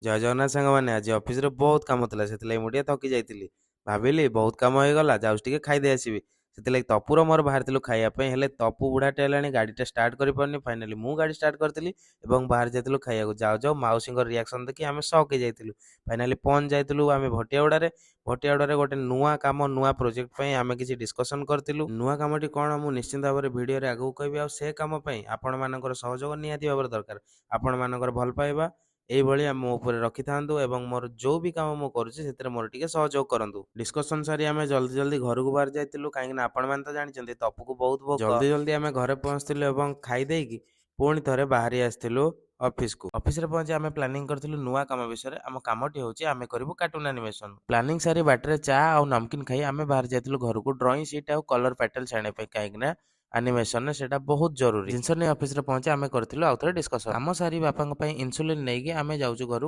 ଜୟ ଜଗନ୍ନାଥ ସାଙ୍ଗମାନେ, ଆଜି ଅଫିସରେ ବହୁତ କାମ ଥିଲା, ସେଥିଲାଗି ମୁଁ ଟିକେ ଥକି ଯାଇଥିଲି। ଭାବିଲି ବହୁତ କାମ ହେଇଗଲା, ଯାଉଛି ଟିକେ ଖାଇଦେଇ ଆସିବି। ସେଥିଲାଗି ତପୁର ମୋର ବାହାରିଥିଲୁ ଖାଇବା ପାଇଁ, ହେଲେ ତପୁ ବୁଢ଼ାଟେ ହେଲାଣି, ଗାଡ଼ିଟା ଷ୍ଟାର୍ଟ କରିପାରୁନି। ଫାଇନାଲି ମୁଁ ଗାଡ଼ି ଷ୍ଟାର୍ଟ କରିଥିଲି ଏବଂ ବାହାରି ଯାଇଥିଲୁ ଖାଇବାକୁ। ଯାଉ ଯାଉ ମାଉସୀଙ୍କ ରିଆକ୍ସନ୍ ଦେଖି ଆମେ ସକ୍ ହେଇଯାଇଥିଲୁ। ଫାଇନାଲି ପହଞ୍ଚି ଯାଇଥିଲୁ ଆମେ ଭଟିଆଗୁଡ଼ାରେ। ଭଟିଆଗୁଡ଼ାରେ ଗୋଟେ ନୂଆ କାମ, ନୂଆ ପ୍ରୋଜେକ୍ଟ ପାଇଁ ଆମେ କିଛି ଡିସ୍କସନ୍ କରିଥିଲୁ। ନୂଆ କାମଟି କ'ଣ ମୁଁ ନିଶ୍ଚିନ୍ତ ଭାବରେ ଭିଡ଼ିଓରେ ଆଗକୁ କହିବି। ଆଉ ସେ କାମ ପାଇଁ ଆପଣମାନଙ୍କର ସହଯୋଗ ନିହାତି ଭାବରେ ଦରକାର। ଆପଣମାନଙ୍କର ଭଲ ପାଇବା ଏଇଭଳି ମୋ ଉପରେ ରଖିଥାନ୍ତୁ ଏବଂ ମୋର ଯୋଉ ବି କାମ ମୁଁ କରୁଛି ସେଥିରେ ମୋର ଟିକେ ସହଯୋଗ କରନ୍ତୁ। ଡିସ୍କସନ୍ ସାରି ଆମେ ଜଲ୍ଦି ଜଲ୍ଦି ଘରକୁ ବାହାରି ଯାଇଥିଲୁ, କାହିଁକିନା ଆପଣମାନେ ତ ଜାଣିଛନ୍ତି ତପୁକୁ ବହୁତ ଭୋକ। ଜଲ୍ଦି ଜଲ୍ଦି ଆମେ ଘରେ ପହଞ୍ଚିଥିଲୁ ଏବଂ ଖାଇ ଦେଇକି ପୁଣି ଥରେ ବାହାରି ଆସିଥିଲୁ ଅଫିସକୁ। ଅଫିସରେ ପହଞ୍ଚି ଆମେ ପ୍ଲାନିଂ କରିଥିଲୁ ନୂଆ କାମ ବିଷୟରେ। ଆମ କାମଟି ହେଉଛି ଆମେ କରିବୁ କାର୍ଟୁନ୍ ଆନିମେସନ୍। ପ୍ଲାନିଂ ସାରି ବାଟରେ ଚା ଆଉ ନମକିନ୍ ଖାଇ ଆମେ ବାହାରି ଯାଇଥିଲୁ ଘରକୁ ଡ୍ରଇଂ ସିଟ୍ ଆଉ କଲର୍ ପ୍ୟାଟେଲ୍ସ ଆଣିବା ପାଇଁ, କାହିଁକିନା ଆନିମେସନରେ ସେଇଟା ବହୁତ ଜରୁରୀ ଜିନିଷ। ନେଇ ଅଫିସରେ ପହଞ୍ଚି ଆମେ କରିଥିଲୁ ଆଉ ଥରେ ଡିସ୍କସନ୍। କାମ ସାରି ବାପାଙ୍କ ପାଇଁ ଇନ୍ସୁଲିନ୍ ନେଇକି ଆମେ ଯାଉଛୁ ଘରକୁ।